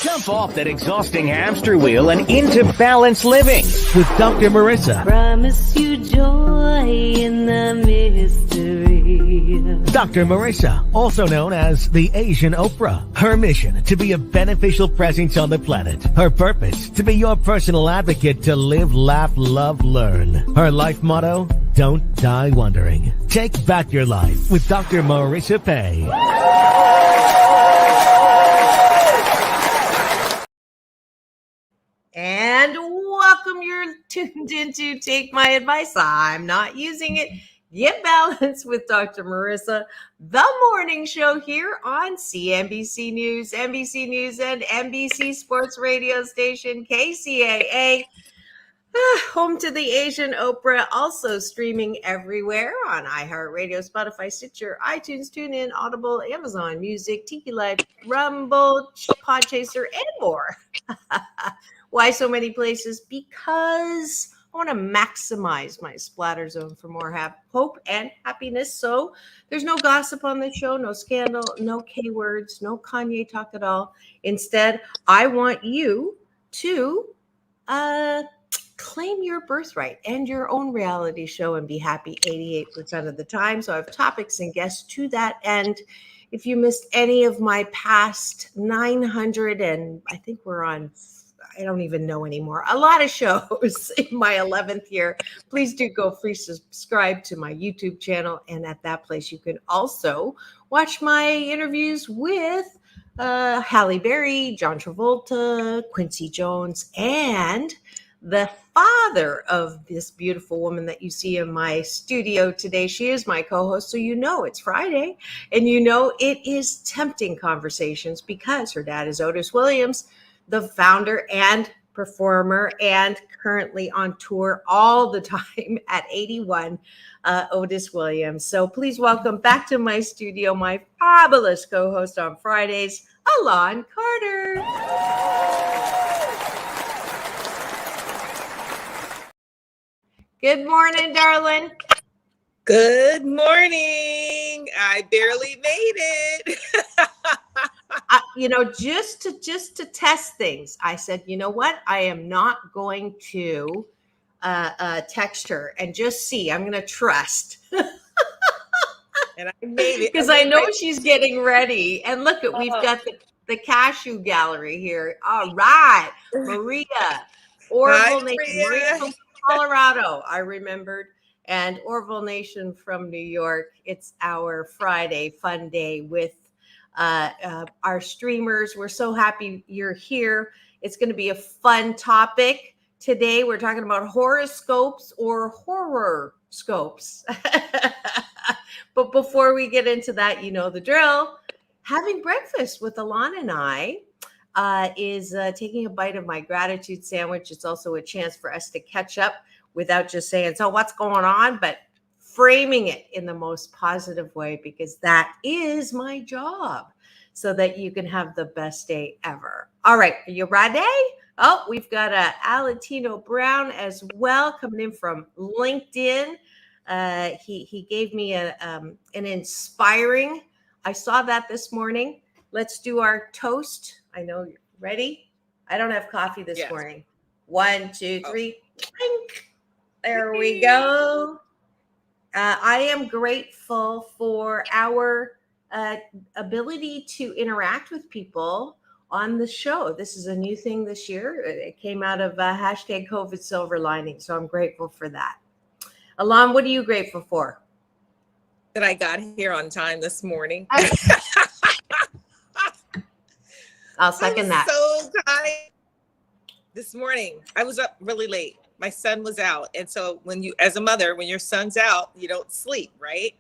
Jump off that exhausting hamster wheel and into balanced living with Dr. Marissa. Promise you joy in the mystery. Dr. Marissa, also known as the Asian Oprah. Her mission, to be a beneficial presence on the planet. Her purpose, to be your personal advocate to live, laugh, love, learn. Her life motto, don't die wondering. Take back your life with Dr. Marissa Pay. And welcome, you're tuned into Take My Advice. I'm not using it. Get Balanced with Dr. Marissa, the morning show here on CNBC News, NBC News, and NBC Sports Radio station, KCAA. Home to the Asian Oprah, also streaming everywhere on iHeartRadio, Spotify, Stitcher, iTunes, TuneIn, Audible, Amazon Music, Tiki Live, Rumble, Podchaser, and more. Why so many places? Because I want to maximize my splatter zone for more hope and happiness. So there's no gossip on the show, no scandal, no K words, no Kanye talk at all. Instead, I want you to claim your birthright and your own reality show and be happy 88% of the time. So I have topics and guests to that end. If you missed any of my past 900, and I think we're on, I don't even know anymore, a lot of shows in my 11th year, please do go free subscribe to my YouTube channel. And at that place, you can also watch my interviews with Halle Berry, John Travolta, Quincy Jones, and the father of this beautiful woman that you see in my studio today. She is my co-host, so you know it's Friday, and you know it is Tempting Conversations because her dad is Otis Williams, the founder and performer, and currently on tour all the time at 81, Otis Williams. So please welcome back to my studio my fabulous co-host on Fridays, Elan Carter. Good morning, darling. Good morning. I barely made it. Just to test things, I said, you know what? I am not going to text her and just see. I'm going to trust. And I made it. Because I know she's getting ready. And look, we've got the cashew gallery here. All right. Maria, Orville Nation, Maria from Colorado, I remembered. And Orville Nation from New York. It's our Friday fun day with our streamers. We're so happy you're here. It's going to be a fun topic. Today, we're talking about horoscopes or horror scopes. But before we get into that, you know the drill. Having breakfast with Elan and I is taking a bite of my gratitude sandwich. It's also a chance for us to catch up without just saying, so what's going on? But framing it in the most positive way, because that is my job, so that you can have the best day ever. All right, are you ready? Oh, we've got Alatino Brown as well coming in from LinkedIn. He gave me an inspiring. I saw that this morning. Let's do our toast. I know you're ready. I don't have coffee this morning. 1, 2, 3. Clink. There we go. I am grateful for our ability to interact with people on the show. This is a new thing this year. It came out of hashtag COVID silver lining. So I'm grateful for that. Elan, what are you grateful for? That I got here on time this morning. I'll second that. So tired. This morning, I was up really late. My son was out. And so when you, as a mother, when your son's out, you don't sleep, right?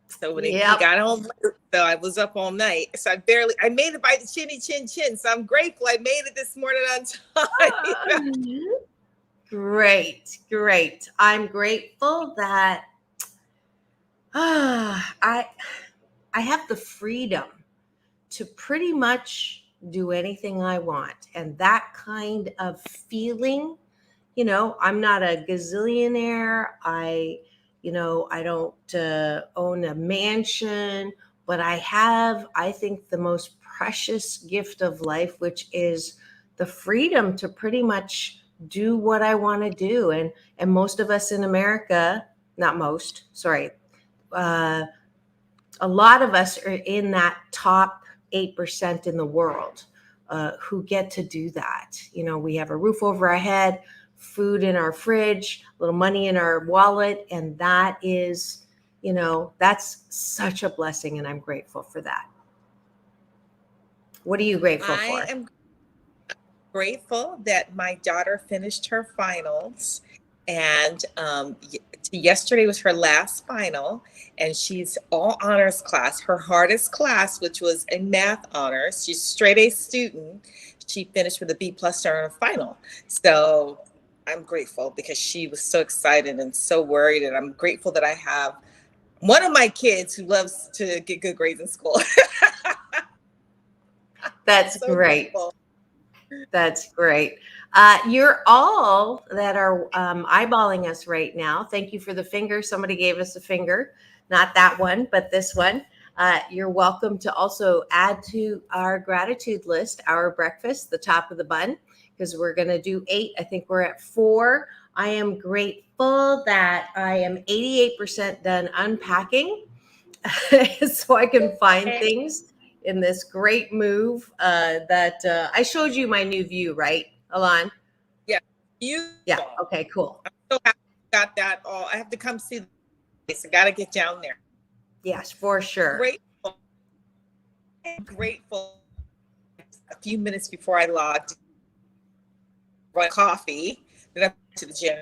So when he got home, so I was up all night. So I made it by the chinny chin chin. So I'm grateful I made it this morning on time. Great. I'm grateful that I have the freedom to pretty much do anything I want. And that kind of feeling, I'm not a gazillionaire. I don't own a mansion, but I have, I think, the most precious gift of life, which is the freedom to pretty much do what I want to do. And most of us in America, not most, sorry, a lot of us are in that top 8% in the world who get to do that. You know, we have a roof over our head, food in our fridge, a little money in our wallet, and that is, you know, that's such a blessing, and I'm grateful for that. What are you grateful for? I am grateful that my daughter finished her finals, and yesterday was her last final, and she's all honors class. Her hardest class, which was a math honors, she's a straight A student. She finished with a B+ during her final. So I'm grateful because she was so excited and so worried, and I'm grateful that I have one of my kids who loves to get good grades in school. That's so great. Grateful. That's great. You're all that are eyeballing us right now. Thank you for the finger. Somebody gave us a finger, not that one, but this one. You're welcome to also add to our gratitude list, our breakfast, the top of the bun, because we're going to do 8. I think we're at 4. I am grateful that I am 88% done unpacking so I can find things in this great move that I showed you my new view, right, Elan? Yeah. Yeah. Okay, cool. I'm so happy I got that all. I have to come see this. I got to get down there. Yes, for sure. Grateful. A few minutes before I logged, run coffee, then I went to the gym.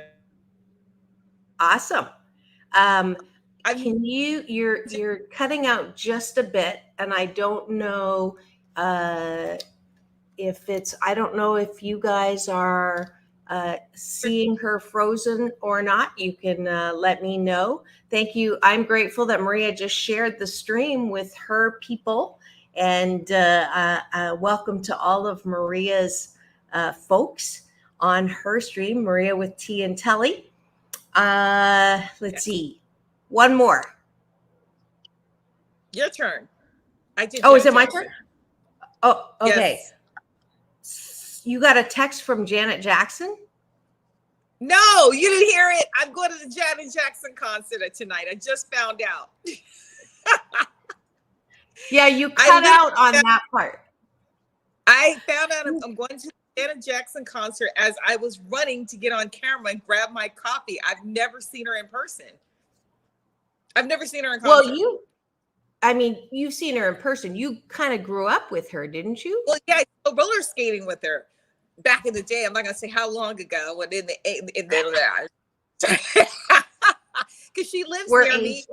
Awesome. Can you're cutting out just a bit, and I don't know if you guys are seeing her frozen or not. You can let me know. Thank you. I'm grateful that Maria just shared the stream with her people, and welcome to all of Maria's folks on her stream, Maria with T and Telly. Let's see. One more. Your turn. I did. Oh, is it my turn? Oh, okay. Yes. You got a text from Janet Jackson? No, you didn't hear it. I'm going to the Janet Jackson concert tonight. I just found out. Yeah, you cut out on that part. I found out I'm going to the Janet Jackson concert as I was running to get on camera and grab my copy. I've never seen her in person. I've never seen her in concert. Well, you've seen her in person. You kind of grew up with her, didn't you? Well, yeah, I was roller skating with her back in the day. I'm not gonna say how long ago, but in the because she lives near me.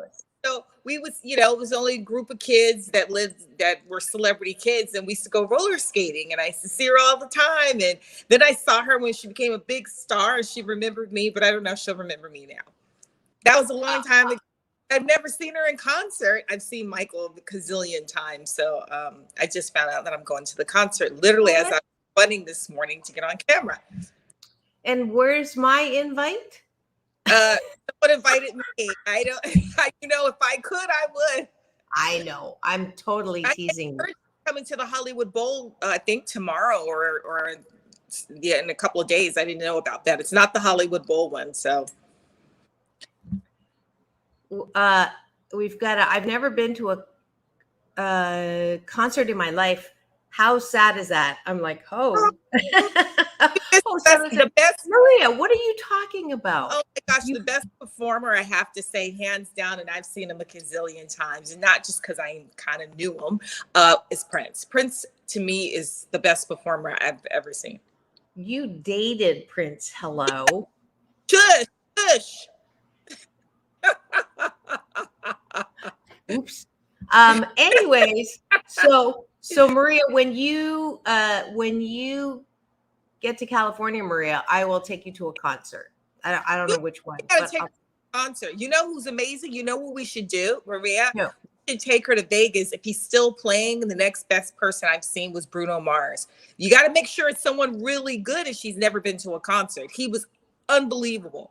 So we was, it was only a group of kids that were celebrity kids, and we used to go roller skating, and I used to see her all the time. And then I saw her when she became a big star, and she remembered me, but I don't know if she'll remember me now. That was a long time ago. I've never seen her in concert. I've seen Michael a gazillion times. So I just found out that I'm going to the concert literally as I was running this morning to get on camera. And where's my invite? Someone invited me. I don't, if I could, I would. I know. I'm totally teasing you. Coming to the Hollywood Bowl, I think tomorrow or in a couple of days. I didn't know about that. It's not the Hollywood Bowl one. So. I've never been to a concert in my life. How sad is that? I'm like, the best. Maria, what are you talking about? Oh my gosh, the best performer, I have to say, hands down, and I've seen him a gazillion times, and not just because I kind of knew him, is Prince. Prince, to me, is the best performer I've ever seen. You dated Prince, hello. Shush. Oops. Anyways, so Maria, when you get to California, Maria, I will take you to a concert. I don't know which one. Take a concert. You know who's amazing? You know what we should do, Maria? No. We should take her to Vegas. If he's still playing, the next best person I've seen was Bruno Mars. You got to make sure it's someone really good if she's never been to a concert. He was unbelievable.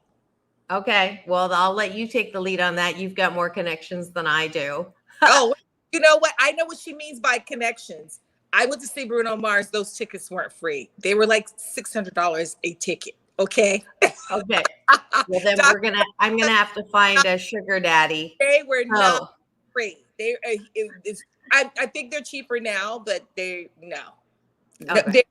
Okay, well, I'll let you take the lead on that. You've got more connections than I do. Oh, you know what? I know what she means by connections. I went to see Bruno Mars. Those tickets weren't free. They were like $600 a ticket. Okay. Okay. Well, then I'm gonna have to find a sugar daddy. They were not free. I think they're cheaper now, but no. Okay.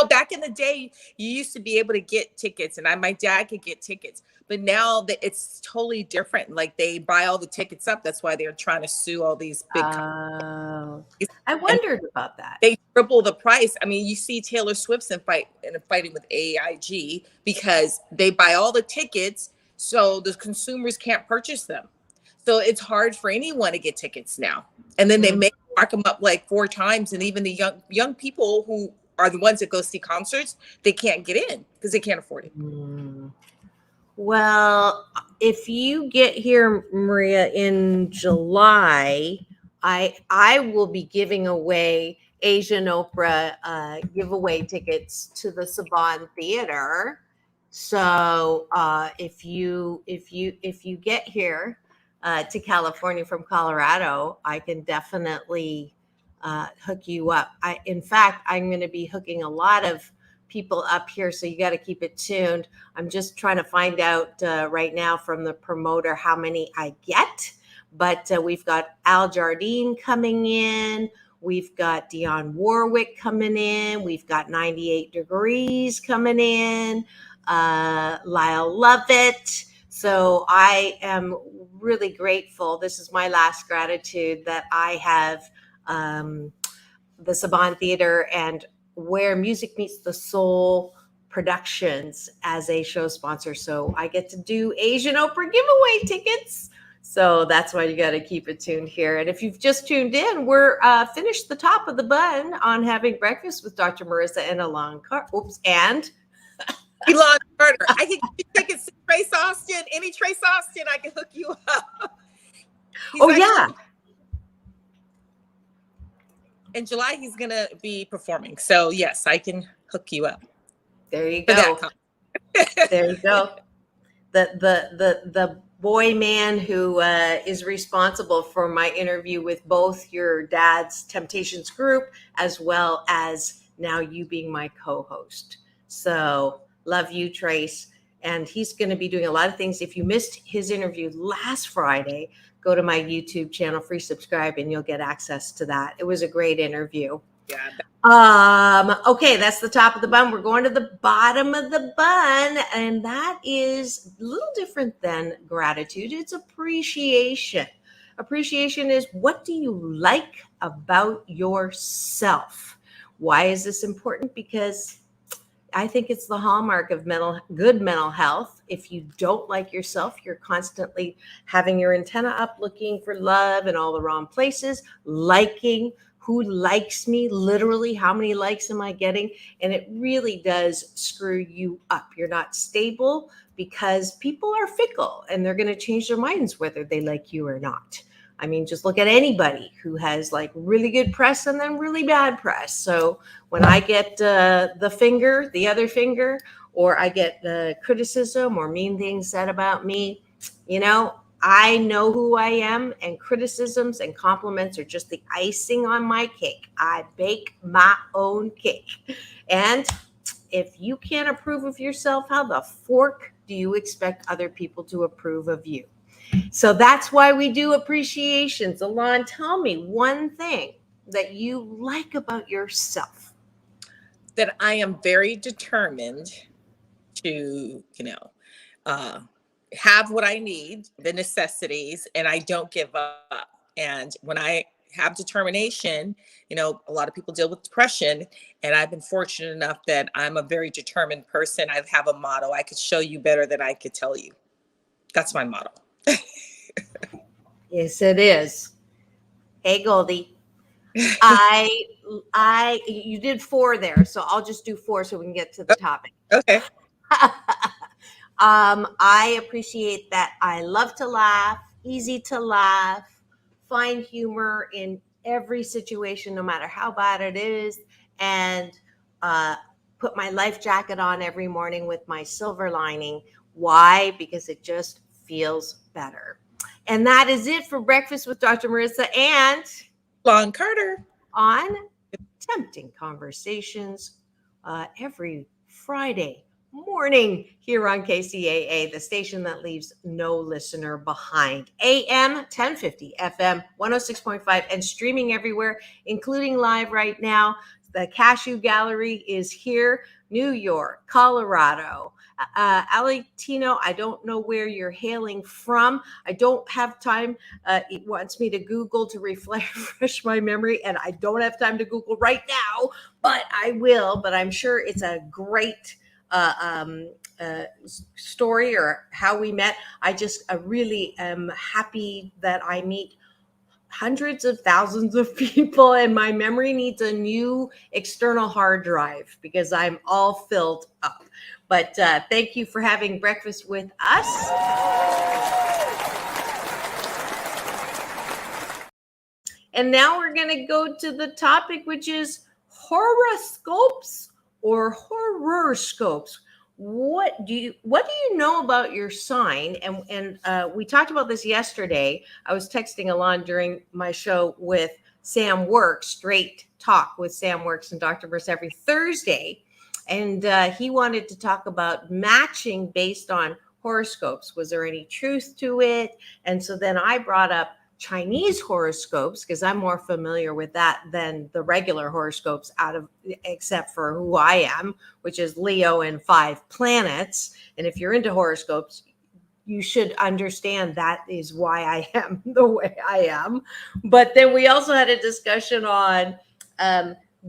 Back in the day, you used to be able to get tickets, and my dad could get tickets. But now that it's totally different. Like they buy all the tickets up. That's why they're trying to sue all these big companies. I wondered about that. They triple the price. I mean, you see Taylor Swift's fighting with AIG because they buy all the tickets, so the consumers can't purchase them. So it's hard for anyone to get tickets now. And then they mark them up like 4 times, and even the young people who are the ones that go see concerts, they can't get in because they can't afford it. Well, if you get here, Maria, in July, I will be giving away Asian Oprah giveaway tickets to the Saban Theater. So if you get here to California from Colorado, I can definitely hook you up. In fact, I'm going to be hooking a lot of people up here, so you got to keep it tuned. I'm just trying to find out right now from the promoter how many I get, but we've got Al Jardine coming in, we've got Dionne Warwick coming in, we've got 98 Degrees coming in, Lyle Lovett. So I am really grateful. This is my last gratitude that I have the Saban Theater and Where Music Meets the Soul Productions as a show sponsor. So I get to do Asian Oprah giveaway tickets. So that's why you got to keep it tuned here. And if you've just tuned in, we're finished the top of the bun on having breakfast with Dr. Marissa and Elan Carter. And Elan Carter. I can get tickets to Trace Austin. Any Trace Austin, I can hook you up. Yeah. In July, he's going to be performing. So, yes, I can hook you up. There you go. There you go. The boy man who is responsible for my interview with both your dad's Temptations group, as well as now you being my co-host. So, love you, Trace. And he's going to be doing a lot of things. If you missed his interview last Friday, go to my YouTube channel, free subscribe, and you'll get access to that. It was a great interview. Yeah. Okay, that's the top of the bun. We're going to the bottom of the bun, and that is a little different than gratitude. It's appreciation. Appreciation is, what do you like about yourself? Why is this important? Because I think it's the hallmark of good mental health. If you don't like yourself, you're constantly having your antenna up, looking for love in all the wrong places, liking who likes me, literally, how many likes am I getting? And it really does screw you up. You're not stable because people are fickle and they're going to change their minds whether they like you or not. I mean, just look at anybody who has like really good press and then really bad press. So when I get the other finger, or I get the criticism or mean things said about me, I know who I am, and criticisms and compliments are just the icing on my cake. I bake my own cake. And if you can't approve of yourself, how the fork do you expect other people to approve of you? So that's why we do appreciations. Elan, tell me one thing that you like about yourself. That I am very determined to, have what I need, the necessities, and I don't give up. And when I have determination, a lot of people deal with depression, and I've been fortunate enough that I'm a very determined person. I have a motto. I could show you better than I could tell you. That's my motto. Yes, it is. Hey, Goldie. You did 4 there, so I'll just do 4 so we can get to the topic. Okay. I appreciate that I love to laugh, easy to laugh, find humor in every situation, no matter how bad it is, and put my life jacket on every morning with my silver lining. Why? Because it just feels better. And that is it for Breakfast with Dr. Marissa and Elan Carter on tempting conversations every Friday morning here on KCAA, the station that leaves no listener behind. AM 1050, FM 106.5, and streaming everywhere, including live right now. The Cashew Gallery is here. New York, Colorado, Aletino, I don't know where you're hailing from. I don't have time. It wants me to Google to refresh my memory, and I don't have time to Google right now, but I will. But I'm sure it's a great story or how we met. I really am happy that I meet hundreds of thousands of people, and my memory needs a new external hard drive because I'm all filled up. But thank you for having breakfast with us. And now we're going to go to the topic, which is horoscopes or horoscopes. What do you know about your sign? And we talked about this yesterday. I was texting Elan during my show with Sam Works, Straight Talk with Sam Works and Dr. Marissa every Thursday. And he wanted to talk about matching based on horoscopes. Was there any truth to it? And so then I brought up Chinese horoscopes because I'm more familiar with that than the regular horoscopes except for who I am, which is Leo and 5 planets. And if you're into horoscopes, you should understand that is why I am the way I am. But then we also had a discussion on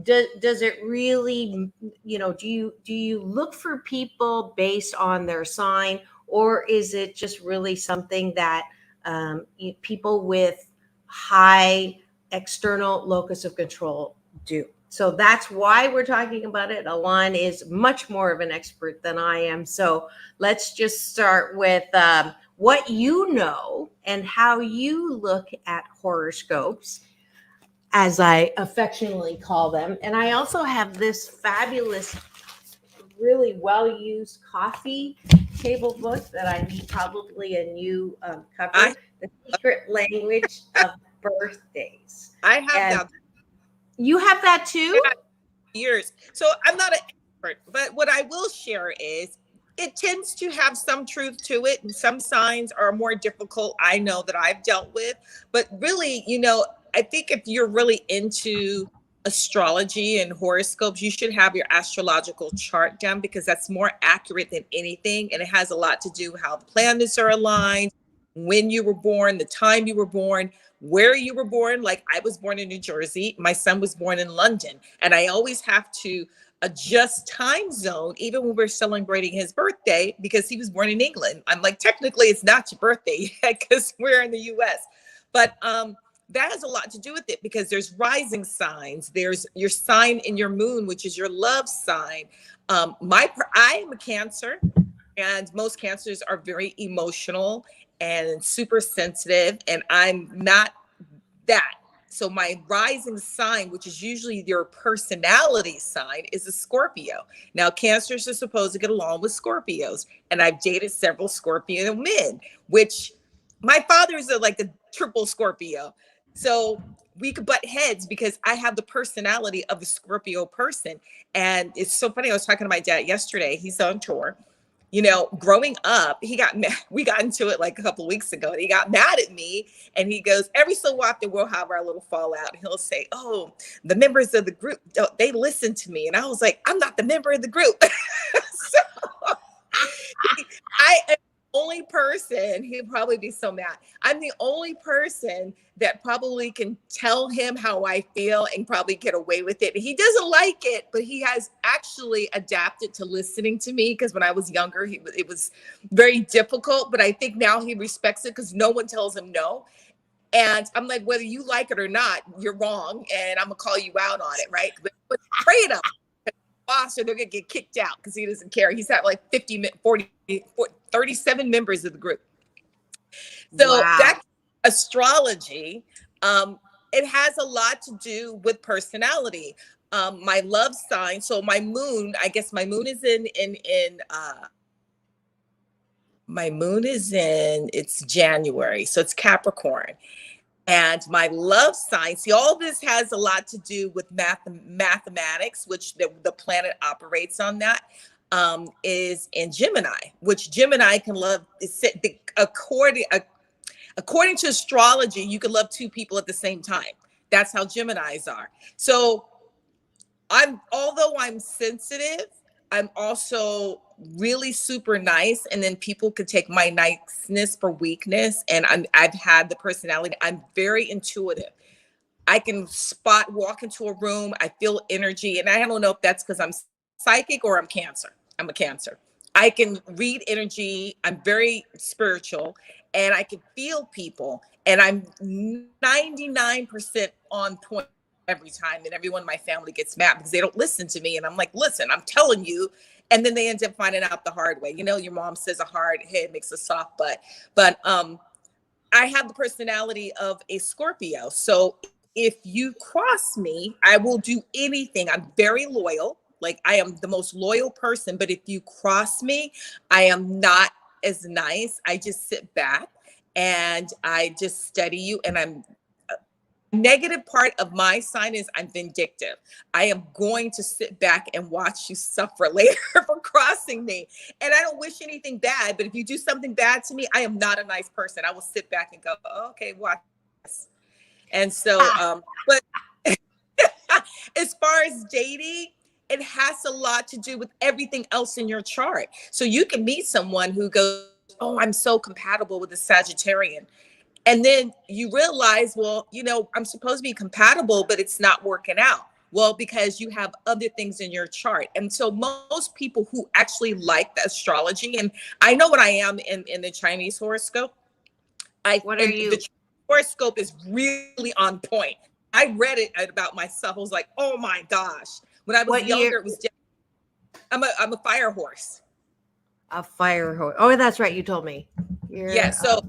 does it really, do you look for people based on their sign, or is it just really something that people with high external locus of control do? So that's why we're talking about it. Elan is much more of an expert than I am. So let's just start with what you know and how you look at horoscopes, as I affectionately call them. And I also have this fabulous, really well-used coffee table book that I need probably a new cover, The Secret Language of Birthdays. I have that. You have that too? Years. So I'm not an expert, but what I will share is it tends to have some truth to it, and some signs are more difficult, I know, that I've dealt with. But really, I think if you're really into astrology and horoscopes, you should have your astrological chart done because that's more accurate than anything. And it has a lot to do how the planets are aligned, when you were born, the time you were born, where you were born. Like I was born in New Jersey. My son was born in London. And I always have to adjust time zone, even when we're celebrating his birthday, because he was born in England. I'm like, technically it's not your birthday yet because we're in the US. But that has a lot to do with it because there's rising signs. There's your sign in your moon, which is your love sign. I am a Cancer, and most Cancers are very emotional and super sensitive, and I'm not that. So my rising sign, which is usually your personality sign, is a Scorpio. Now, Cancers are supposed to get along with Scorpios, and I've dated several Scorpio men, which my father is like a triple Scorpio. So we could butt heads because I have the personality of a Scorpio person. And it's so funny. I was talking to my dad yesterday. He's on tour. Growing up, we got into it like a couple of weeks ago, and he got mad at me, and he goes, every so often we'll have our little fallout. He'll say, oh, the members of the group, they listen to me. And I was like, I'm not the member of the group. So I am the only person, he'll probably be so mad. I'm the only person that probably can tell him how I feel and probably get away with it. He doesn't like it, but he has actually adapted to listening to me because when I was younger, it was very difficult. But I think now he respects it because no one tells him no. And I'm like, whether you like it or not, you're wrong. And I'm going to call you out on it, right? But afraid of it. Boss, or they're going to get kicked out because he doesn't care. He's had like 37 members of the group. So that's astrology. It has a lot to do with personality. My love sign. So my moon, I guess my moon is it's January. So it's Capricorn. And my love sign, see, all this has a lot to do with mathematics, which the planet operates on that, is in Gemini, which Gemini can love. According to astrology, you can love two people at the same time. That's how Geminis are. So although I'm sensitive, I'm also really super nice. And then people could take my niceness for weakness. And I've had the personality. I'm very intuitive. I can walk into a room. I feel energy. And I don't know if that's because I'm psychic or I'm Cancer. I'm a Cancer. I can read energy. I'm very spiritual and I can feel people. And I'm 99% on point every time. And everyone in my family gets mad because they don't listen to me. And I'm like, listen, I'm telling you. And then they end up finding out the hard way. You know, your mom says a hard head makes a soft butt. But I have the personality of a Scorpio. So if you cross me, I will do anything. I'm very loyal. Like I am the most loyal person. But if you cross me, I am not as nice. I just sit back and I just study you. And I'm negative part of my sign is I'm vindictive. I am going to sit back and watch you suffer later for crossing me. And I don't wish anything bad, but if you do something bad to me, I am not a nice person. I will sit back and go, oh, okay, watch this. And so, but as far as dating, it has a lot to do with everything else in your chart. So you can meet someone who goes, oh, I'm so compatible with a Sagittarian. And then you realize, well, you know, I'm supposed to be compatible, but it's not working out. Well, because you have other things in your chart. And so most people who actually like the astrology, and I know what I am in the Chinese horoscope. What are you? The horoscope is really on point. I read it about myself. I was like, oh my gosh. When I was younger, it was just, I'm a fire horse. A fire horse. Oh, that's right. You told me. Yeah. So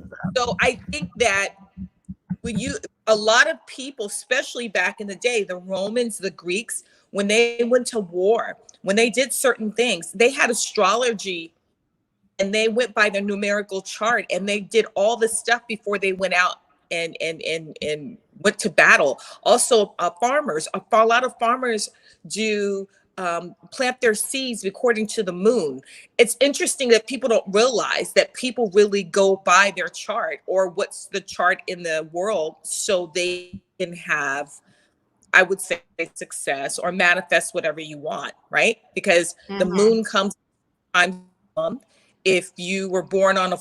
I think that a lot of people, especially back in the day, the Romans, the Greeks, when they went to war, when they did certain things, they had astrology and they went by their numerical chart and they did all the stuff before they went out and went to battle. Also, farmers, a lot of farmers do plant their seeds according to the moon. It's interesting that people don't realize that people really go by their chart or what's the chart in the world so they can have, I would say, success or manifest whatever you want, right? Because the moon comes time month. If you were born on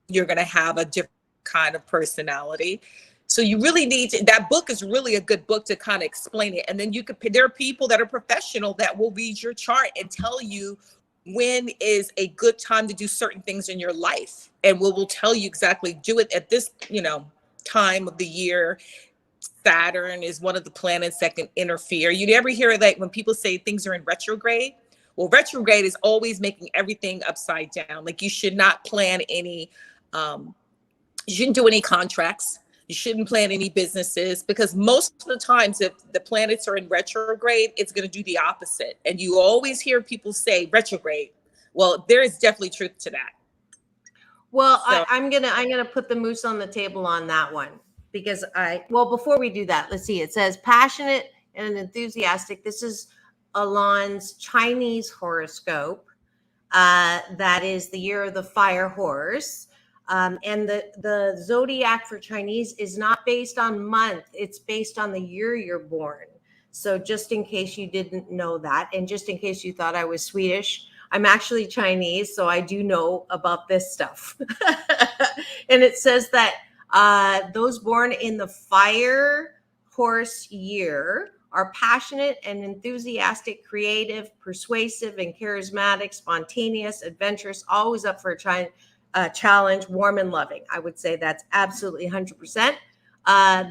you're going to have a different kind of personality. So you really need to, that book is really a good book to kind of explain it. And then there are people that are professional that will read your chart and tell you when is a good time to do certain things in your life. And will tell you exactly, do it at this, time of the year. Saturn is one of the planets that can interfere. You never hear that when people say things are in retrograde. Well, retrograde is always making everything upside down. Like you should not plan any, you shouldn't do any contracts. You shouldn't plan any businesses because most of the times if the planets are in retrograde, it's going to do the opposite. And you always hear people say retrograde. Well, there is definitely truth to that. Well, so, I'm gonna put the moose on the table on that one because before we do that, let's see. It says passionate and enthusiastic. This is Elan's Chinese horoscope. That is the year of the fire horse. And the zodiac for Chinese is not based on month. It's based on the year you're born. So just in case you didn't know that, and just in case you thought I was Swedish, I'm actually Chinese. So I do know about this stuff. And it says that those born in the fire horse year are passionate and enthusiastic, creative, persuasive, and charismatic, spontaneous, adventurous, always up for a challenge, warm and loving. I would say that's absolutely 100%.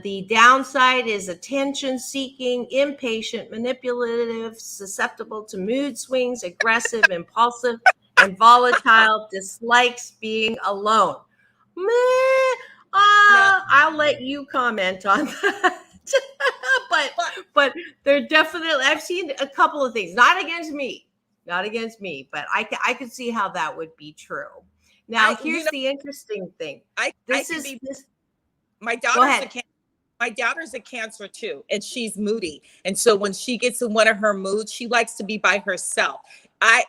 The downside is attention seeking, impatient, manipulative, susceptible to mood swings, aggressive, impulsive, and volatile, dislikes being alone. I'll let you comment on that. but they're definitely, I've seen a couple of things, not against me, but I could see how that would be true. Now, here's the interesting thing. My daughter's a Cancer. my daughter's a Cancer too, and she's moody. And so when she gets in one of her moods, she likes to be by herself.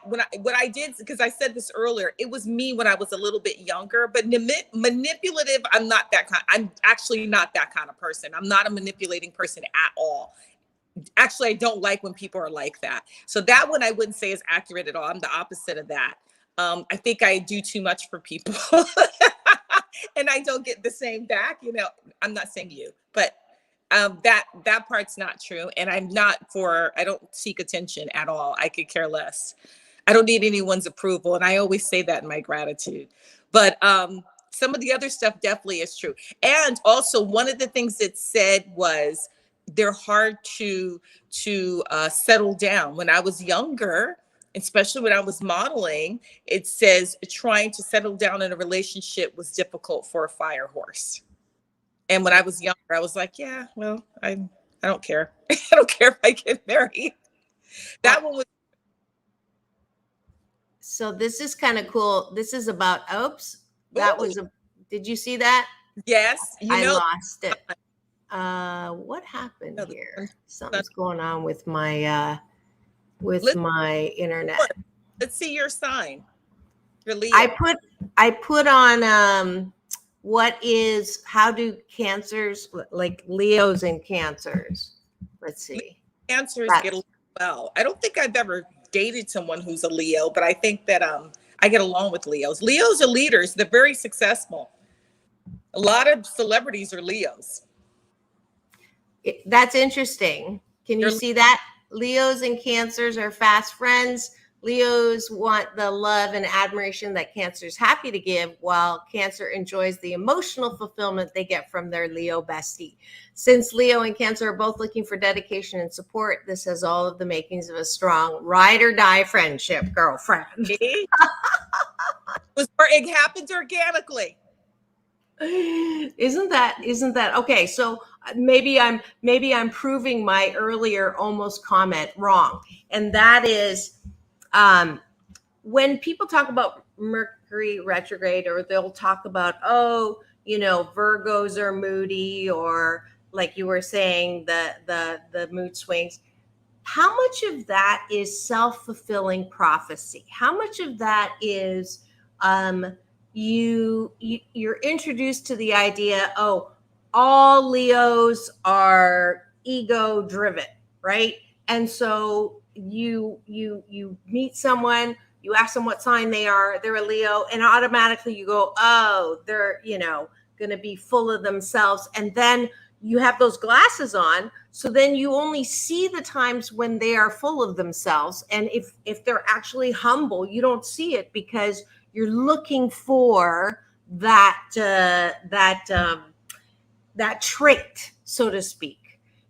What I did, because I said this earlier, it was me when I was a little bit younger, but manipulative, I'm not that kind. I'm actually not that kind of person. I'm not a manipulating person at all. Actually, I don't like when people are like that. So that one I wouldn't say is accurate at all. I'm the opposite of that. I think I do too much for people and I don't get the same back. You know, I'm not saying you, but that part's not true. And I don't seek attention at all. I could care less. I don't need anyone's approval. And I always say that in my gratitude. But some of the other stuff definitely is true. And also one of the things it said was they're hard to settle down. When I was younger, especially when I was modeling, it says trying to settle down in a relationship was difficult for a fire horse. And when I was younger, I was like, yeah, well, I don't care. I don't care if I get married. That one was. So this is kind of cool. This is about, did you see that? Yes. I lost it. What happened here? Something's going on with my my internet. Let's see your sign. Your Leo. I put on how do Cancers, like Leos and Cancers? Let's see. Cancers get along well. I don't think I've ever dated someone who's a Leo, but I think that I get along with Leos. Leos are leaders. They're very successful. A lot of celebrities are Leos. That's interesting. Can you see that? Leos and Cancers are fast friends. Leos want the love and admiration that Cancer's happy to give, while Cancer enjoys the emotional fulfillment they get from their Leo bestie. Since Leo and Cancer are both looking for dedication and support, this has all of the makings of a strong ride or die friendship, girlfriend. It happens organically. Isn't that okay? So maybe I'm proving my earlier almost comment wrong, and that is when people talk about Mercury retrograde, or they'll talk about, Virgos are moody, or like you were saying, the mood swings. How much of that is self-fulfilling prophecy? How much of that is you're introduced to the idea, all Leos are ego driven, right? And so you meet someone, you ask them what sign they are, they're a Leo, and automatically you go, they're going to be full of themselves. And then you have those glasses on, so then you only see the times when they are full of themselves. And if they're actually humble, you don't see it, because you're looking for that trait, so to speak.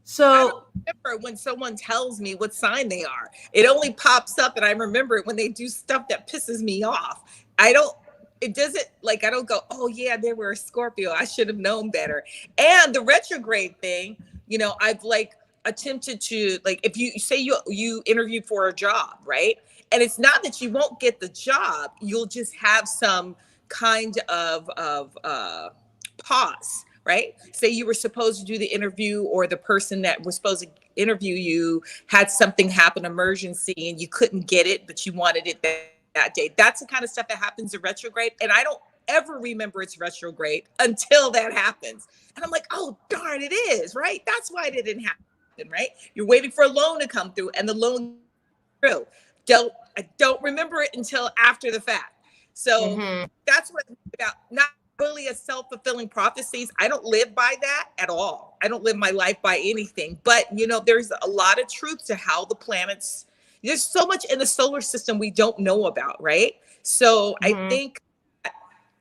So I don't remember when someone tells me what sign they are. It only pops up, and I remember it when they do stuff that pisses me off. I don't go, oh yeah, they were a Scorpio, I should have known better. And the retrograde thing, I've attempted to, if you say you interview for a job, right? And it's not that you won't get the job, you'll just have some kind of pause, right? Say you were supposed to do the interview, or the person that was supposed to interview you had something happen, emergency, and you couldn't get it, but you wanted it that day. That's the kind of stuff that happens in retrograde. And I don't ever remember it's retrograde until that happens. And I'm like, oh, darn, it is, right? That's why it didn't happen, right? You're waiting for a loan to come through, and the loan through. I don't remember it until after the fact. So that's what it's about. Not really a self-fulfilling prophecies. I don't live by that at all. I don't live my life by anything. But, there's a lot of truth to how the planets, there's so much in the solar system we don't know about, right? So I think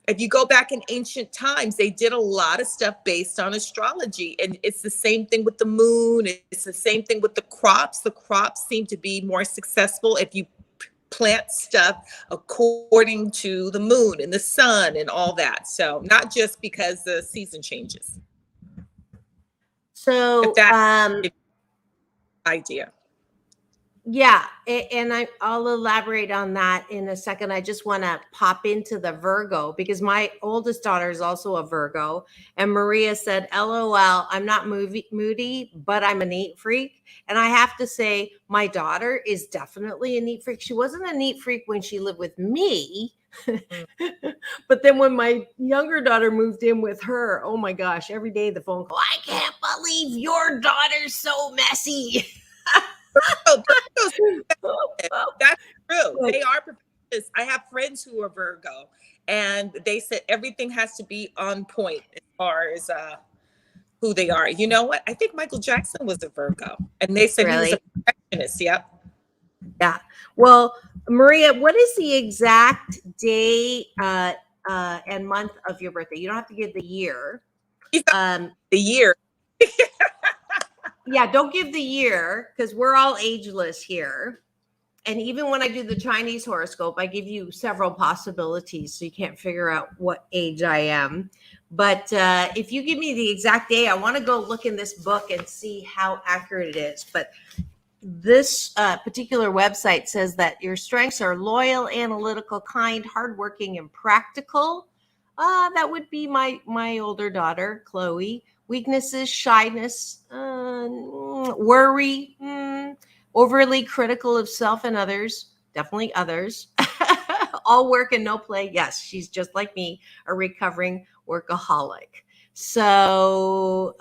if you go back in ancient times, they did a lot of stuff based on astrology. And it's the same thing with the moon. It's the same thing with the crops. The crops seem to be more successful if you plant stuff according to the moon and the sun and all that. So not just because the season changes. So if that's idea. Yeah, and I'll elaborate on that in a second. I just want to pop into the Virgo because my oldest daughter is also a Virgo. And Maria said, LOL, I'm not moody, but I'm a neat freak. And I have to say, my daughter is definitely a neat freak. She wasn't a neat freak when she lived with me. But then when my younger daughter moved in with her, oh my gosh, every day the phone call, I can't believe your daughter's so messy. That's true. They are perfectionists. I have friends who are Virgo, and they said everything has to be on point as far as who they are. You know what? I think Michael Jackson was a Virgo, and they said he was a perfectionist. Yep. Yeah. Well, Maria, what is the exact day and month of your birthday? You don't have to give the year. The year. Yeah, don't give the year because we're all ageless here. And even when I do the Chinese horoscope, I give you several possibilities so you can't figure out what age I am. But if you give me the exact day, I want to go look in this book and see how accurate it is. But this particular website says that your strengths are loyal, analytical, kind, hardworking, and practical. That would be my older daughter, Chloe. Weaknesses, shyness, worry, overly critical of self and others, definitely others. All work and no play. Yes, she's just like me, a recovering workaholic. So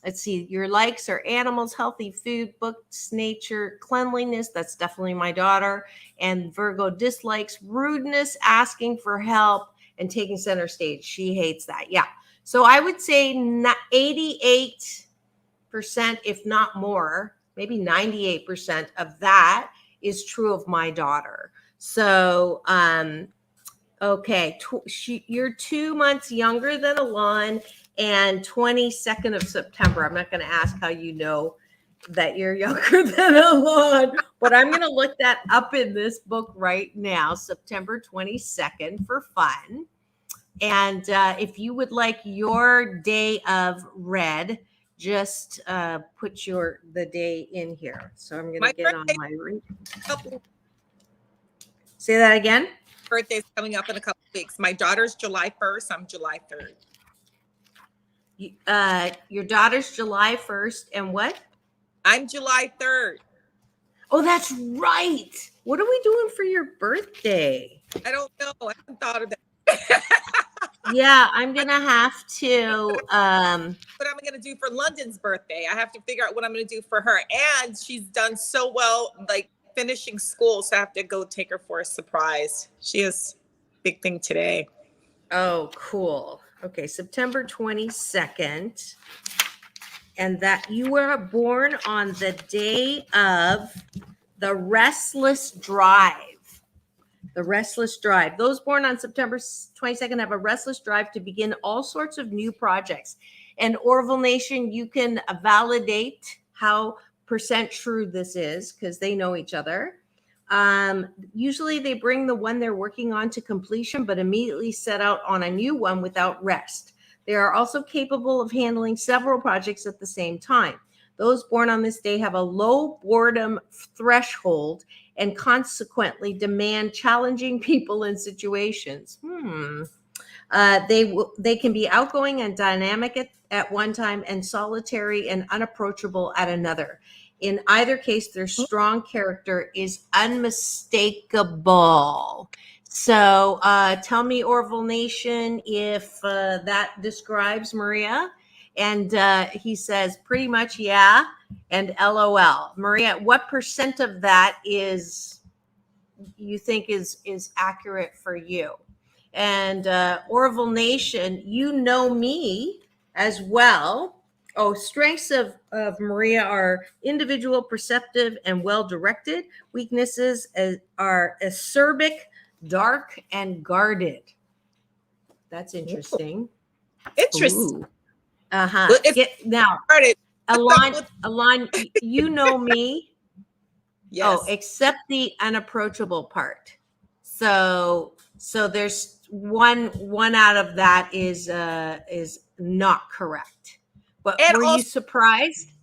let's see, your likes are animals, healthy food, books, nature, cleanliness. That's definitely my daughter. And Virgo dislikes rudeness, asking for help, and taking center stage. She hates that. Yeah. So I would say 88%, if not more, maybe 98% of that is true of my daughter. So, okay, you're 2 months younger than Elan, and 22nd of September. I'm not going to ask how you know that you're younger than Elan, but I'm going to look that up in this book right now, September 22nd, for fun. And if you would like your day of red, just put the day in here. So I'm going to get on my read. Say that again. Birthday's coming up in a couple of weeks. My daughter's July 1st. I'm July 3rd. Your daughter's July 1st, and what? I'm July 3rd. Oh, that's right. What are we doing for your birthday? I don't know. I haven't thought of that. Yeah, I'm gonna have to. What am I gonna do for London's birthday? I have to figure out what I'm gonna do for her. And she's done so well, like finishing school, so I have to go take her for a surprise. She has a big thing today. Oh, cool. Okay, September 22nd, and that you were born on the day of the Restless Drive. The Restless Drive. Those born on September 22nd have a restless drive to begin all sorts of new projects. And Orville Nation, you can validate how % true this is because they know each other. Usually they bring the one they're working on to completion, but immediately set out on a new one without rest. They are also capable of handling several projects at the same time. Those born on this day have a low boredom threshold and consequently demand challenging people and situations. They can be outgoing and dynamic at one time and solitary and unapproachable at another. In either case, their strong character is unmistakable. So tell me, Orville Nation, if that describes Maria. And he says pretty much, yeah, and LOL. Maria, what % of that is you think is accurate for you? And Orville Nation, you know me as well. Oh, strengths of Maria are individual, perceptive, and well-directed. Weaknesses are acerbic, dark, and guarded. That's interesting. Interesting. Ooh. Well, now, Elan, you know me. Yes. Oh, except the unapproachable part. So there's one out of that is not correct. But were you surprised?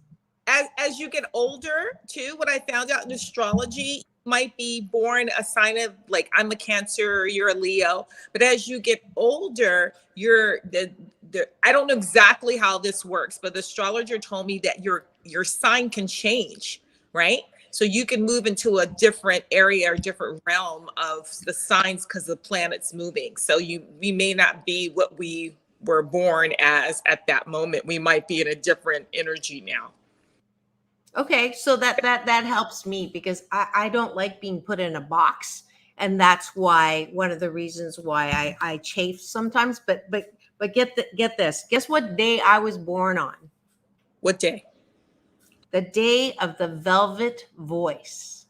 as you get older too, what I found out in astrology, might be born a sign of like, I'm a Cancer, you're a Leo, but as you get older, you're the I don't know exactly how this works, but the astrologer told me that your sign can change, right? So you can move into a different area or different realm of the signs because the planet's moving. So we may not be what we were born as at that moment. We might be in a different energy now. Okay, so that helps me because I don't like being put in a box, and that's why one of the reasons why I chafe sometimes. But get this. Guess what day I was born on? What day? The day of the velvet voice.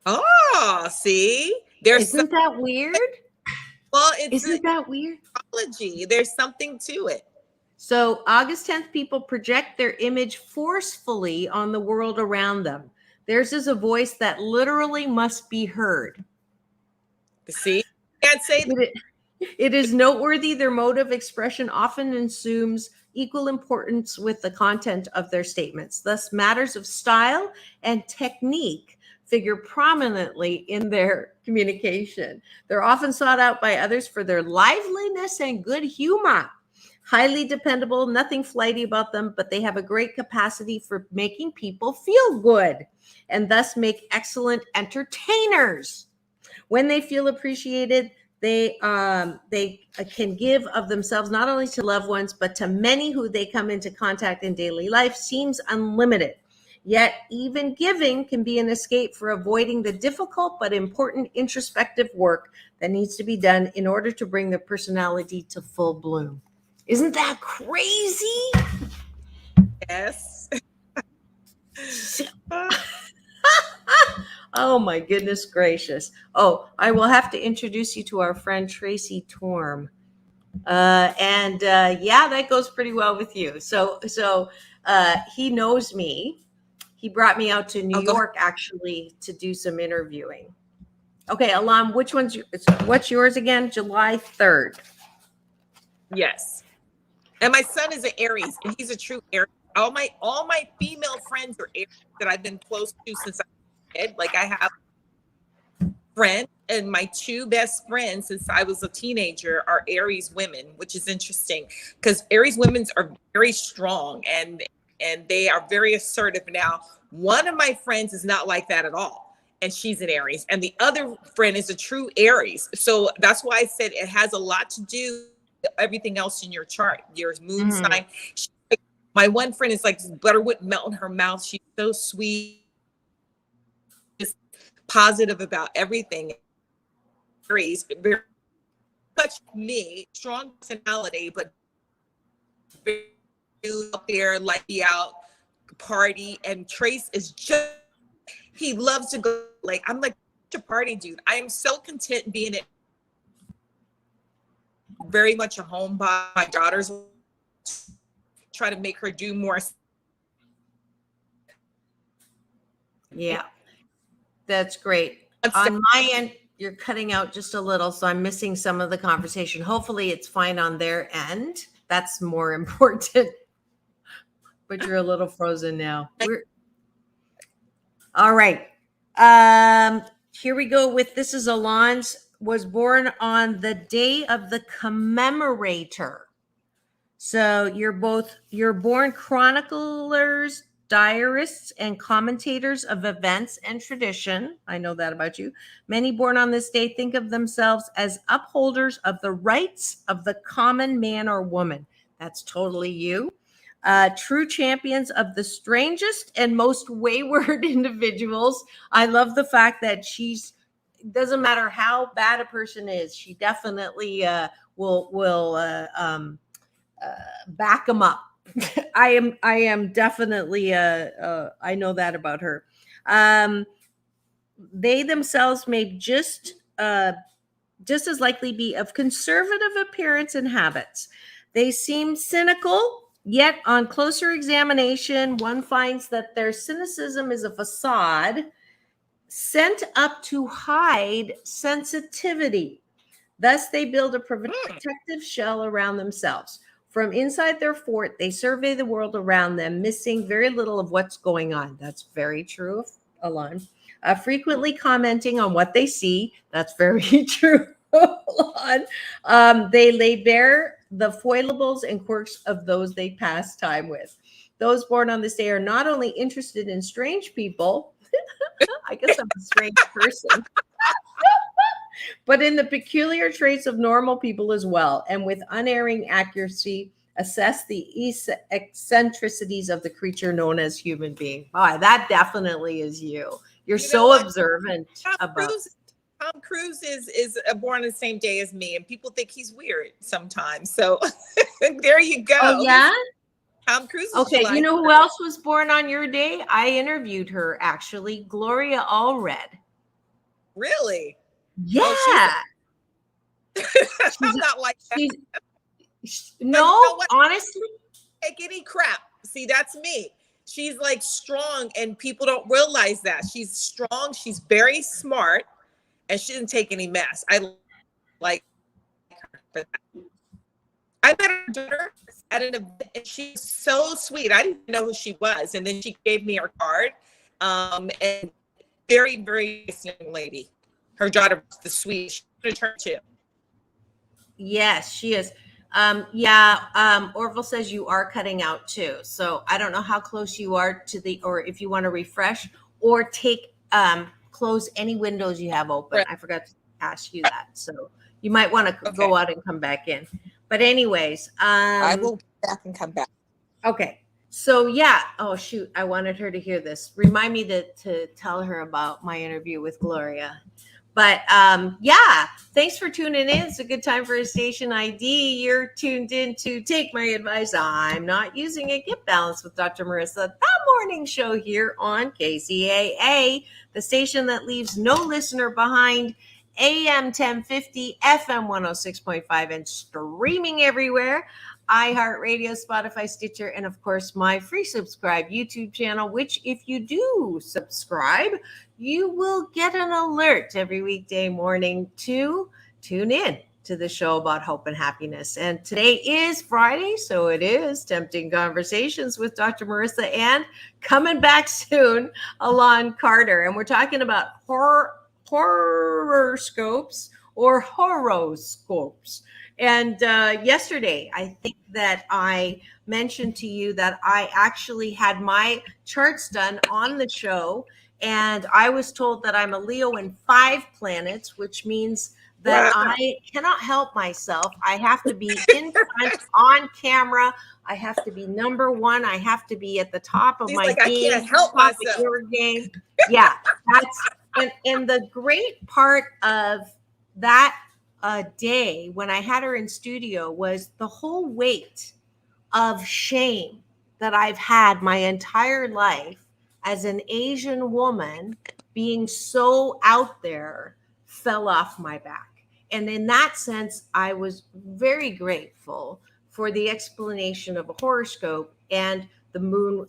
Oh, see, Isn't that weird? Well, isn't that weird? Astrology. There's something to it. So August 10th, people project their image forcefully on the world around them. Theirs is a voice that literally must be heard. See, can't say that. It is noteworthy their mode of expression often assumes equal importance with the content of their statements. Thus, matters of style and technique figure prominently in their communication. They're often sought out by others for their liveliness and good humor. Highly dependable, nothing flighty about them, but they have a great capacity for making people feel good and thus make excellent entertainers. When they feel appreciated, they can give of themselves not only to loved ones, but to many who they come into contact in daily life. Seems unlimited. Yet even giving can be an escape for avoiding the difficult but important introspective work that needs to be done in order to bring their personality to full bloom. Isn't that crazy? Yes. Oh my goodness gracious. Oh, I will have to introduce you to our friend Tracy Torm. Yeah, that goes pretty well with you. So he knows me. He brought me out to New York actually to do some interviewing. Okay, Elan, what's yours again? July 3rd. Yes. And my son is an Aries, and he's a true Aries. All my female friends are Aries that I've been close to since I was a kid. Like I have friends, and my two best friends since I was a teenager are Aries women, which is interesting because Aries women are very strong and they are very assertive. Now, one of my friends is not like that at all, and she's an Aries, and the other friend is a true Aries. So that's why I said it has a lot to do with everything else in your chart, your moon sign. My one friend is like butterwood melt in her mouth. She's so sweet, just positive about everything. Aries, very much me, strong personality, but very out there, like be out, party. And Trace is just, he loves to go, like, I'm like a party dude. I am so content being it. Very much a homebody. My daughter's try to make her do more. Yeah, that's great. On my end, you're cutting out just a little, so I'm missing some of the conversation. Hopefully it's fine on their end. That's more important. But you're a little frozen now. All right. Here we go with this is Elan's was born on the day of the commemorator. So you're born chroniclers, diarists, and commentators of events and tradition. I know that about you. Many born on this day think of themselves as upholders of the rights of the common man or woman. That's totally you. True champions of the strangest and most wayward individuals. I love the fact that doesn't matter how bad a person is, she definitely will back them up. I am definitely I know that about her. They themselves may just as likely be of conservative appearance and habits. They seem cynical, yet on closer examination, one finds that their cynicism is a facade sent up to hide sensitivity. Thus, they build a protective shell around themselves. From inside their fort, they survey the world around them, missing very little of what's going on. That's very true of Elan. Frequently commenting on what they see. That's very true of Elan. They lay bare the foibles and quirks of those they pass time with. Those born on this day are not only interested in strange people, I guess I'm a strange person, but in the peculiar traits of normal people as well, and with unerring accuracy, assess the eccentricities of the creature known as human being. Boy, that definitely is you. You're so observant about. Tom Cruise is born the same day as me, and people think he's weird sometimes. So there you go. Oh yeah. Tom Cruise. Okay, you know who else was born on your day? I interviewed her actually, Gloria Allred. Really? Yeah. Oh, she's not like that. No, you know honestly. Take any crap. See, that's me. She's like strong, and people don't realize that. She's strong. She's very smart, and she didn't take any mess. I like her for that. I met her daughter at an event, and she's so sweet. I didn't know who she was, and then she gave me her card. And very, very nice young lady. Her daughter was the sweetest. She turned to. Yes, she is. Orville says you are cutting out too. So I don't know how close you are to the, or if you want to refresh or take, close any windows you have open. Right. I forgot to ask you that. So you might want to go out and come back in. But anyways, I will go back and come back. Okay. So yeah. Oh shoot. I wanted her to hear this. Remind me to tell her about my interview with Gloria. But yeah, thanks for tuning in. It's a good time for a station ID. You're tuned in to Take My Advice. I'm not using it. Get balanced with Dr. Marissa, the morning show here on KCAA, the station that leaves no listener behind. AM 1050, FM 106.5, and streaming everywhere. iHeartRadio, Spotify, Stitcher, and of course my free subscribe YouTube channel, which if you do subscribe, you will get an alert every weekday morning to tune in to the show about hope and happiness. And today is Friday, so it is Tempting Conversations with Dr. Marissa, and coming back soon, Elan Carter. And we're talking about horoscopes or horoscopes. And yesterday, I think that I mentioned to you that I actually had my charts done on the show. And I was told that I'm a Leo in 5 planets, which means that I cannot help myself. I have to be in front, on camera. I have to be number one. I have to be at the top of my game. I can't help myself. Your game. Yeah, that's and the great part of that day when I had her in studio was the whole weight of shame that I've had my entire life as an Asian woman being so out there fell off my back. And in that sense, I was very grateful for the explanation of a horoscope and the moon,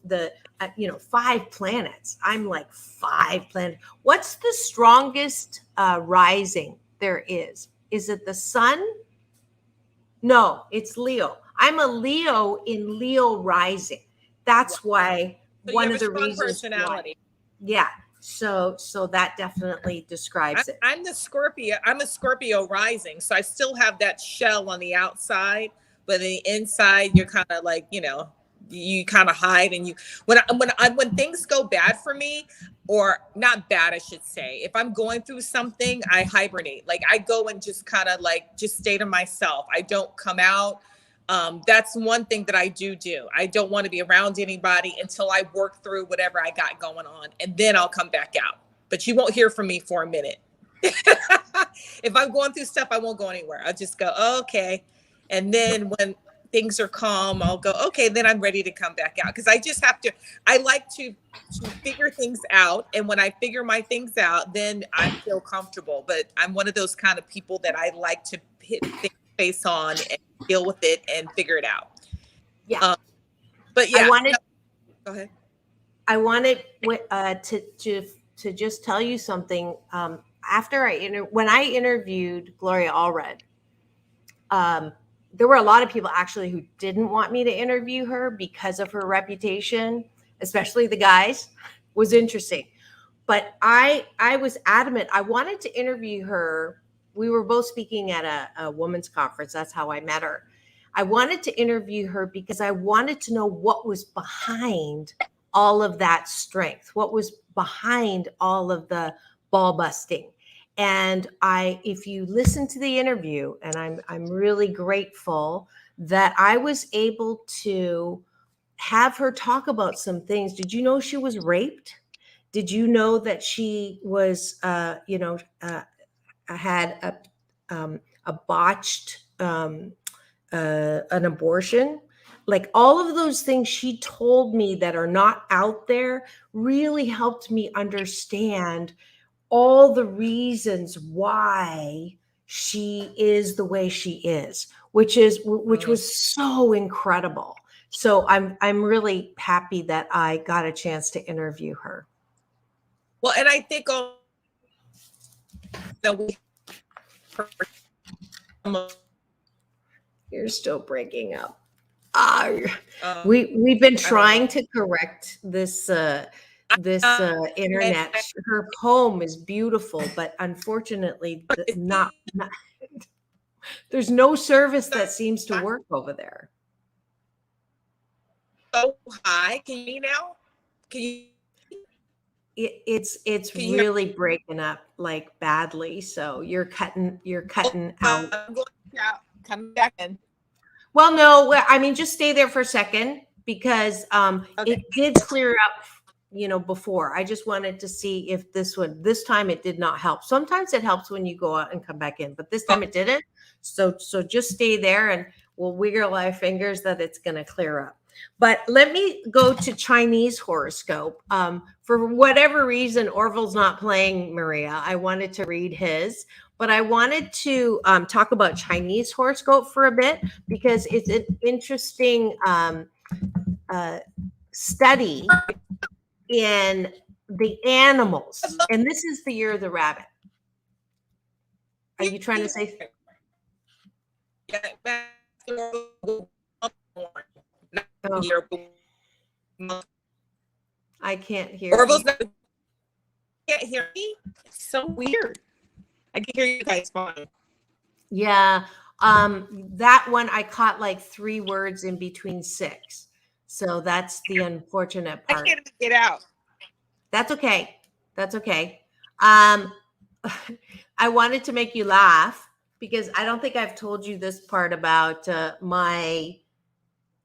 5 planets. I'm like 5 planets. What's the strongest rising there is? Is it the sun? No, it's Leo. I'm a Leo in Leo rising. That's why one of the reasons. Personality. Yeah. So that definitely describes it. I'm the Scorpio. I'm a Scorpio rising. So I still have that shell on the outside, but on the inside, you're kind of like, you kind of hide. And when things go bad for me, or not bad, I should say, if I'm going through something, I hibernate. Like I go and just kind of like just stay to myself. I don't come out. That's one thing that I do. I don't want to be around anybody until I work through whatever I got going on, and then I'll come back out. But you won't hear from me for a minute. If I'm going through stuff, I won't go anywhere. I'll just go, okay. And then when things are calm, I'll go, okay, then I'm ready to come back out. Because I like to figure things out. And when I figure my things out, then I feel comfortable. But I'm one of those kind of people that I like to hit things face on and deal with it and figure it out. Yeah. But yeah. Go ahead. I wanted to just tell you something. After when I interviewed Gloria Allred, there were a lot of people actually who didn't want me to interview her because of her reputation, especially the guys. Was interesting. But I was adamant. I wanted to interview her. We were both speaking at a women's conference. That's how I met her. I wanted to interview her because I wanted to know what was behind all of that strength, what was behind all of the ball busting. And if you listen to the interview, and I'm really grateful that I was able to have her talk about some things. Did you know she was raped? Did you know that she was, had a botched an abortion? Like all of those things she told me that are not out there really helped me understand all the reasons why she is the way she is, which was so incredible. So I'm really happy that I got a chance to interview her. Well, and I think you're still breaking up. We've been trying to correct this internet. Her home is beautiful, but unfortunately, not there's no service that seems to work over there. So high. Can you hear me now? Can you? It's really breaking up like badly. So you're cutting out. I'm going out. Come back in. Well, no, I mean, just stay there for a second because it did clear up, before. I just wanted to see if this time it did not help. Sometimes it helps when you go out and come back in, but this time it didn't. So just stay there and we'll wiggle our fingers that it's going to clear up. But let me go to Chinese horoscope. For whatever reason, Orville's not playing Maria. I wanted to read his, but I wanted to talk about Chinese horoscope for a bit because it's an interesting study in the animals. And this is the year of the rabbit. Are you trying to say? I can't hear. Orville's not, can't hear me. It's so weird. I can hear you guys fine. Yeah. That one I caught like 3 words in between 6. So that's the unfortunate part. I can't get out. That's okay. That's okay. I wanted to make you laugh because I don't think I've told you this part about my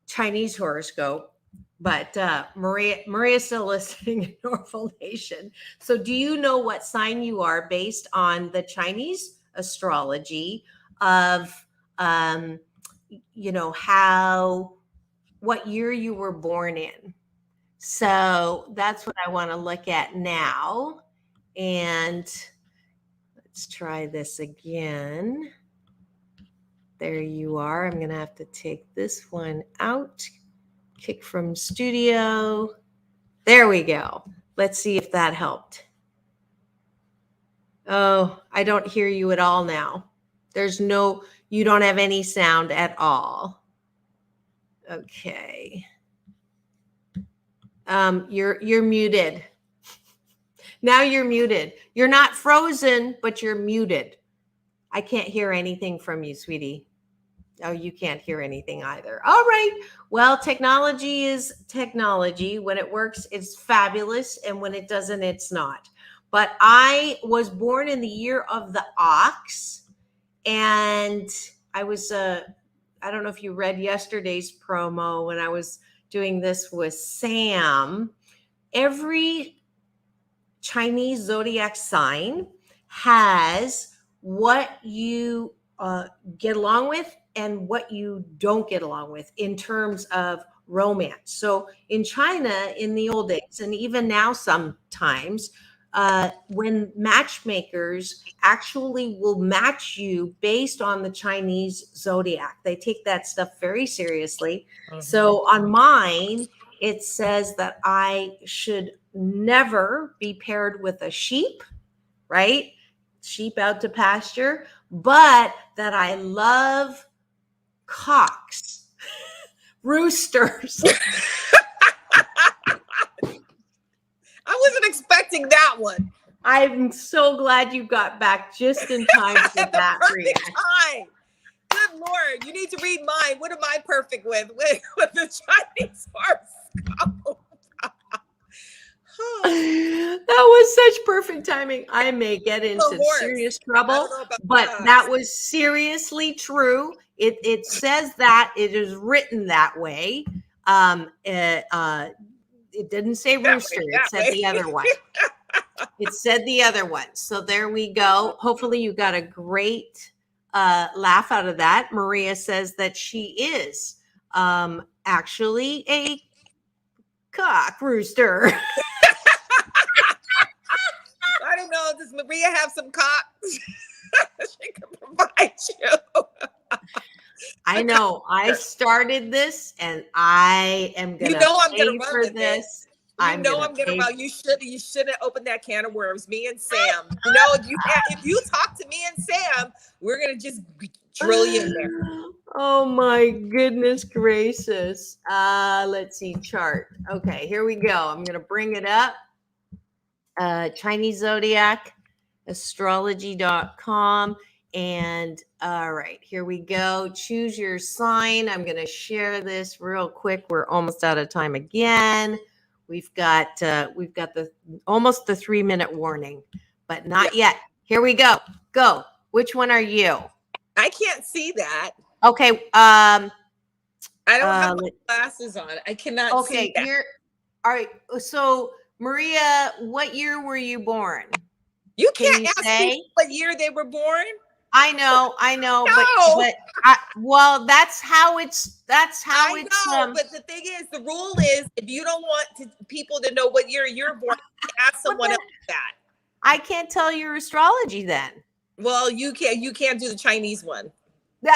Chinese horoscope, but Maria's still listening in Norfolk Nation. So do you know what sign you are based on the Chinese astrology of, what year you were born in? So that's what I want to look at now. And let's try this again. There you are. I'm going to have to take this one out. Kick from studio. There we go. Let's see if that helped. Oh, I don't hear you at all now. You don't have any sound at all. Okay. You're muted. Now you're muted. You're not frozen, but you're muted. I can't hear anything from you, sweetie. Oh, you can't hear anything either. All right. Well, technology is technology. When it works, it's fabulous. And when it doesn't, it's not. But I was born in the year of the ox. And I was, I don't know if you read yesterday's promo when I was doing this with Sam. Every Chinese zodiac sign has what you get along with and what you don't get along with in terms of romance. So in China, in the old days, and even now sometimes, when matchmakers actually will match you based on the Chinese zodiac, they take that stuff very seriously. Mm-hmm. So on mine, it says that I should never be paired with a sheep, sheep out to pasture, but that I love cocks, roosters. I wasn't expecting that one. I'm so glad you got back just in time for that reaction. Time. Good Lord, you need to read mine. What am I perfect with the Chinese horoscope? That was such perfect timing. I may get into serious trouble, but that was seriously true. It says that it is written that way. It didn't say rooster. It said the other one. It said the other one. So there we go. Hopefully you got a great laugh out of that. Maria says that she is actually a cock rooster. I don't know. Does Maria have some cocks? She can provide you. I know. I started this, and I am going to pay for this. I'm going to run. You shouldn't open that can of worms. Me and Sam. You know, if you talk to me and Sam, we're going to just drill you in there. Oh my goodness gracious. Let's see, chart. Okay, here we go. I'm going to bring it up. Chinese Zodiac, astrology.com. And all right, here we go. Choose your sign. I'm going to share this real quick. We're almost out of time again. We've got the almost the 3-minute warning, but not yet. Here we go. Go. Which one are you? I can't see that. Okay. I don't have my glasses on. I cannot see that. All right. So Maria, what year were you born? You can't ask me what year they were born. I know, no. but that's how it's. I know, but the thing is, the rule is, if you don't want people to know what year you're born, ask someone else that. I can't tell your astrology then. Well, you can't do the Chinese one. Yeah,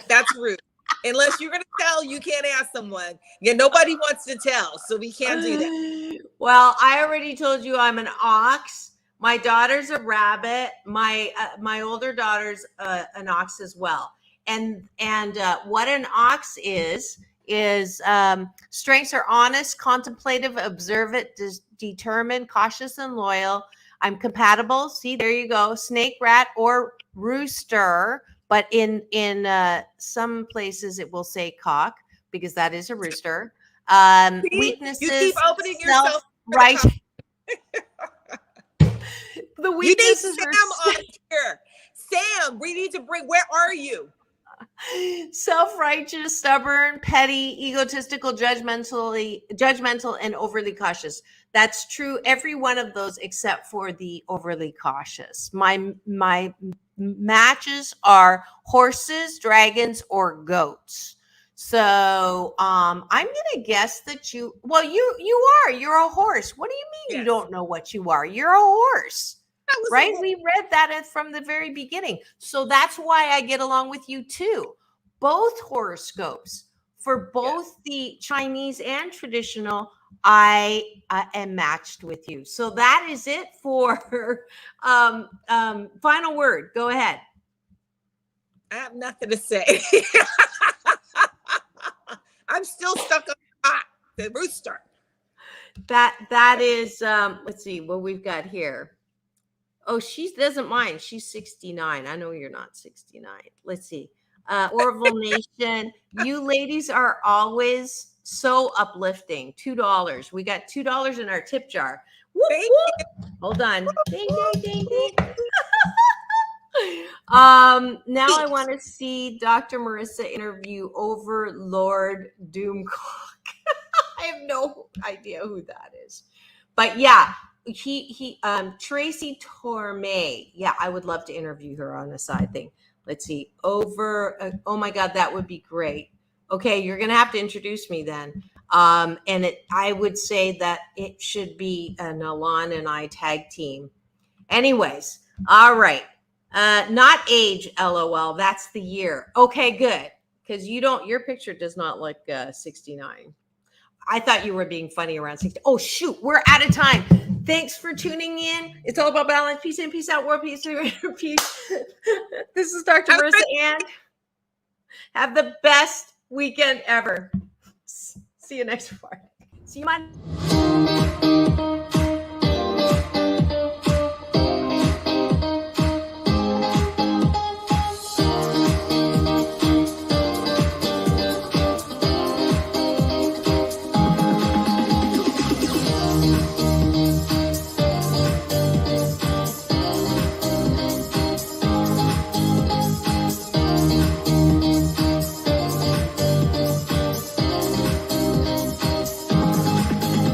that's rude. Unless you're gonna tell, you can't ask someone. Yeah, nobody wants to tell, so we can't do that. Well, I already told you I'm an ox. My daughter's a rabbit. My older daughter's an ox as well. And what an ox is strengths are honest, contemplative, observant, determined, cautious, and loyal. I'm compatible. See, there you go. Snake, rat, or rooster. But in some places it will say cock because that is a rooster. Weaknesses. You keep opening yourself. Right. The weaknesses you need Sam on here. Sam, we need to bring. Where are you? Self-righteous, stubborn, petty, egotistical, judgmental, and overly cautious. That's true. Every one of those except for the overly cautious. My matches are horses, dragons, or goats. So I'm gonna guess that you're a horse. What do you mean? Yes. You don't know what you are? You're a horse. Right? We read that from the very beginning. So that's why I get along with you too. Both horoscopes for both the Chinese and traditional, I am matched with you. So that is it for final word. Go ahead. I have nothing to say. I'm still stuck on the rooster. That is let's see what we've got here. Oh, she doesn't mind. She's 69. I know you're not 69. Let's see. Orville Nation, you ladies are always so uplifting. $2. We got $2 in our tip jar. Whoop, whoop. Hold on. Ding, ding, ding, ding. Now I want to see Dr. Marissa interview Overlord Doomcock. I have no idea who that is. But yeah. Tracy Torme. Yeah, I would love to interview her on a side thing. Let's see. Oh my God, that would be great. Okay, you're gonna have to introduce me then. I would say that it should be an Elan and I tag team. Anyways, all right. Not age, LOL. That's the year. Okay, good. Because your picture does not look 69. I thought you were being funny around 60. Oh shoot, we're out of time. Thanks for tuning in. It's all about balance. Peace in, peace out, world peace, peace. This is Dr. Marissa and Have the best weekend ever. See you next Friday. See you Monday.